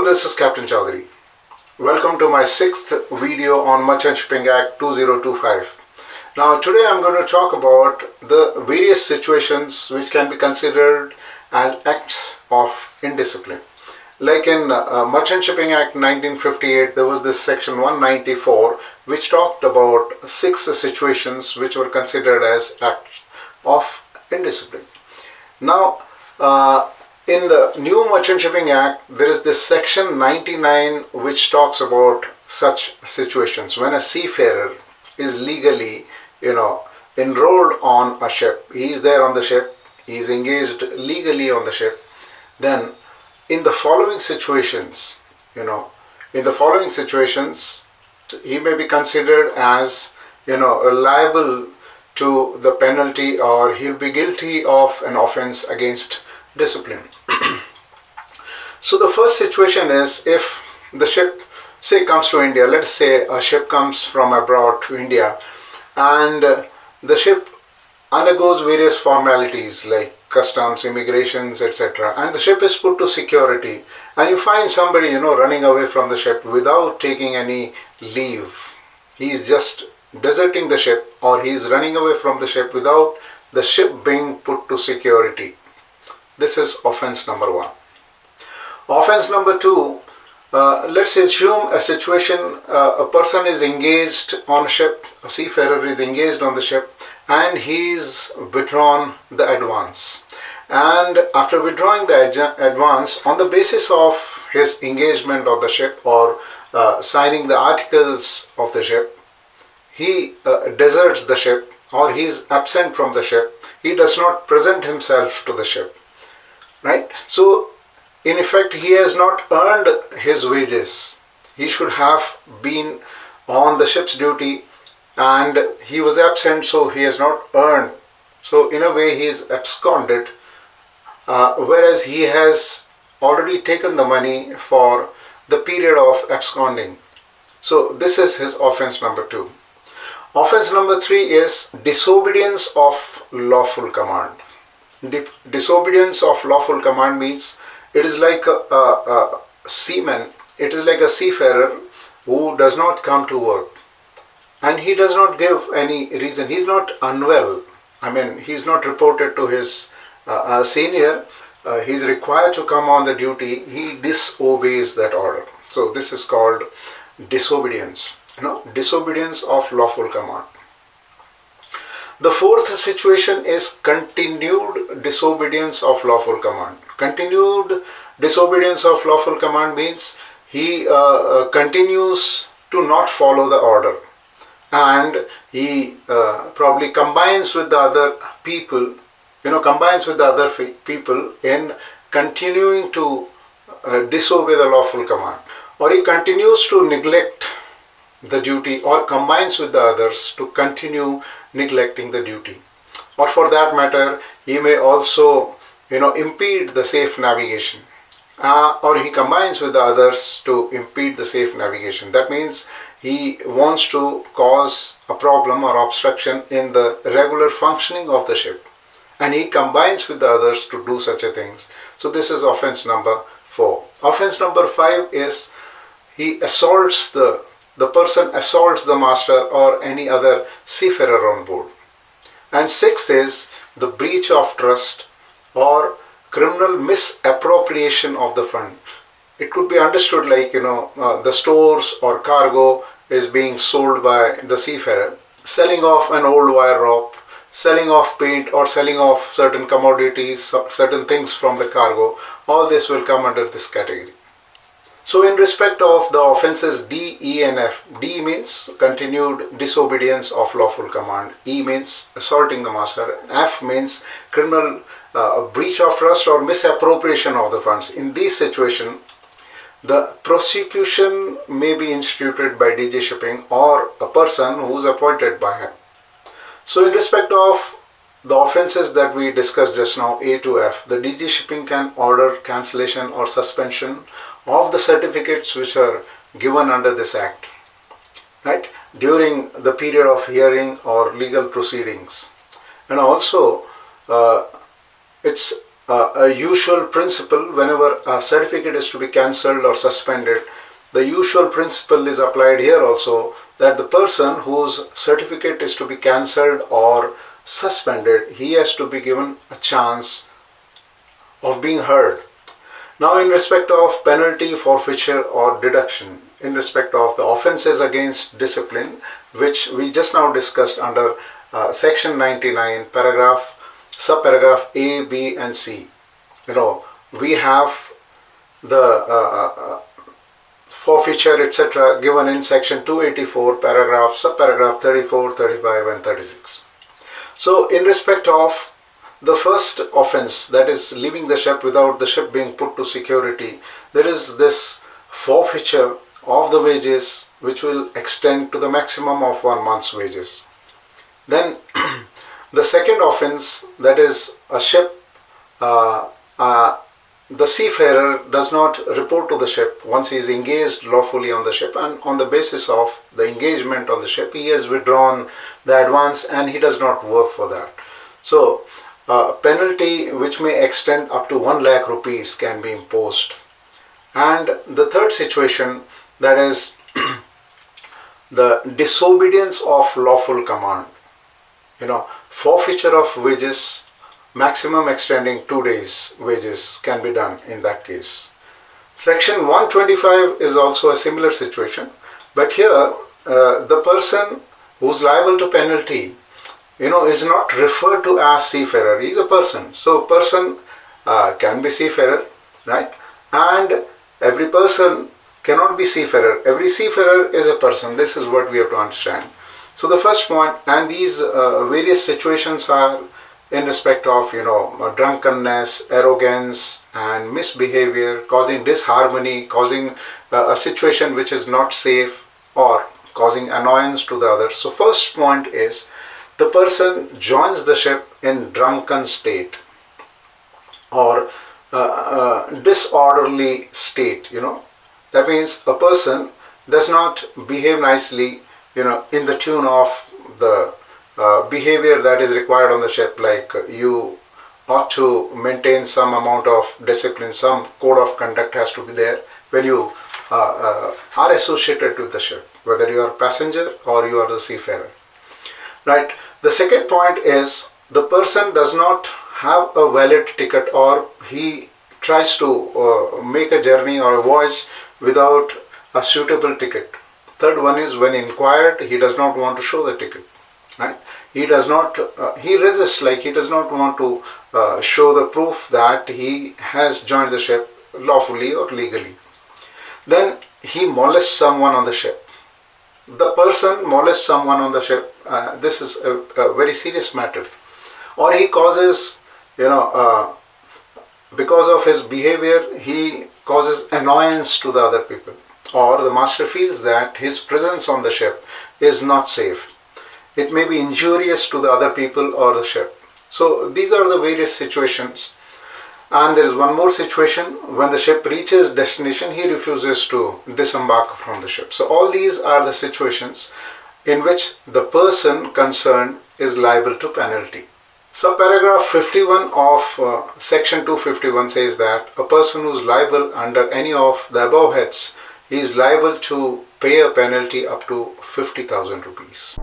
This is Captain Chaudhary. Welcome to my sixth video on Merchant Shipping Act 2025. Now today I'm going to talk about the various situations which can be considered as acts of indiscipline. Like in Merchant Shipping Act 1958, there was this section 194 which talked about 6 situations which were considered as acts of indiscipline. Now in the new Merchant Shipping Act, there is this section 99 which talks about such situations. When a seafarer is legally, enrolled on a ship, he is there on the ship, he is engaged legally on the ship, then in the following situations, he may be considered as, liable to the penalty, or he'll be guilty of an offense against discipline. So the first situation is if the ship, say, comes to India. Let's say a ship comes from abroad to India, and the ship undergoes various formalities like customs, immigrations, etc. And the ship is put to security, and you find somebody, running away from the ship without taking any leave. He is just deserting the ship, or he is running away from the ship without the ship being put to security. This is offense number 1. Offense number 2, let's assume a situation, a person is engaged on a ship, a seafarer is engaged on the ship, and he's withdrawn the advance. And after withdrawing the advance, on the basis of his engagement on the ship, or signing the articles of the ship, he deserts the ship, or he is absent from the ship. He does not present himself to the ship. Right? So, in effect, he has not earned his wages. He should have been on the ship's duty, and he was absent, so he has not earned. So, in a way, he is absconded, whereas he has already taken the money for the period of absconding. So, this is his offense number 2. Offense number 3 is disobedience of lawful command. Disobedience of lawful command means it is like a seaman, it is like a seafarer who does not come to work, and he does not give any reason. He is not unwell. He is not reported to his senior. He is required to come on the duty. He disobeys that order. So this is called disobedience. Disobedience of lawful command. The fourth situation is continued disobedience of lawful command. Continued disobedience of lawful command means he continues to not follow the order, and he probably combines with the other people, in continuing to disobey the lawful command, or he continues to neglect the duty, or combines with the others to continue neglecting the duty. Or for that matter, he may also impede the safe navigation, or he combines with the others to impede the safe navigation. That means he wants to cause a problem or obstruction in the regular functioning of the ship, and he combines with the others to do such a things. So this is offense number 4. Offense number 5 is he assaults the person assaults the master or any other seafarer on board. And 6th is the breach of trust or criminal misappropriation of the fund. It could be understood like, the stores or cargo is being sold by the seafarer, selling off an old wire rope, selling off paint, or selling off certain commodities, certain things from the cargo. All this will come under this category. So in respect of the offenses D, E and F, D means continued disobedience of lawful command, E means assaulting the master, F means criminal breach of trust or misappropriation of the funds. In this situation, the prosecution may be instituted by DG Shipping or a person who is appointed by him. So in respect of the offenses that we discussed just now, A to F, the DG Shipping can order cancellation or suspension of the certificates which are given under this act, right, during the period of hearing or legal proceedings. And also it's a usual principle whenever a certificate is to be cancelled or suspended. The usual principle is applied here also, that the person whose certificate is to be cancelled or suspended, he has to be given a chance of being heard. Now, in respect of penalty, forfeiture or deduction, in respect of the offences against discipline, which we just now discussed under section 99, subparagraph A, B and C, we have the forfeiture etc. given in section 284, subparagraph 34, 35 and 36. So in respect of the first offense, that is leaving the ship without the ship being put to security, there is this forfeiture of the wages which will extend to the maximum of 1 month's wages. Then the second offense, that is a ship, the seafarer does not report to the ship once he is engaged lawfully on the ship, and on the basis of the engagement on the ship he has withdrawn the advance and he does not work for that. So penalty which may extend up to 1 lakh rupees can be imposed. And the third situation, that is the disobedience of lawful command, forfeiture of wages, maximum extending 2 days wages can be done in that case. Section 125 is also a similar situation, but here the person who's liable to penalty is not referred to as seafarer. He is a person, so person can be seafarer, right? And every person cannot be seafarer. Every seafarer is a person. This is what we have to understand. So the first point, and these various situations are in respect of drunkenness, arrogance and misbehavior, causing disharmony, causing a situation which is not safe or causing annoyance to the others. So first point is, the person joins the ship in drunken state or disorderly state. That means a person does not behave nicely in the tune of the behavior that is required on the ship, like you ought to maintain some amount of discipline, some code of conduct has to be there when you are associated with the ship, whether you are a passenger or you are the seafarer, right? The second point is, the person does not have a valid ticket or he tries to make a journey or a voyage without a suitable ticket. Third one is, when inquired, he does not want to show the ticket, right? He does not, he resists, like he does not want to show the proof that he has joined the ship lawfully or legally. Then he molests someone on the ship. The person molests someone on the ship, this is a very serious matter. Or he causes, because of his behavior, he causes annoyance to the other people. Or the master feels that his presence on the ship is not safe. It may be injurious to the other people or the ship. So these are the various situations. And there is one more situation, when the ship reaches destination, he refuses to disembark from the ship. So all these are the situations in which the person concerned is liable to penalty. So paragraph 51 of section 251 says that a person who is liable under any of the above heads, he is liable to pay a penalty up to 50,000 rupees.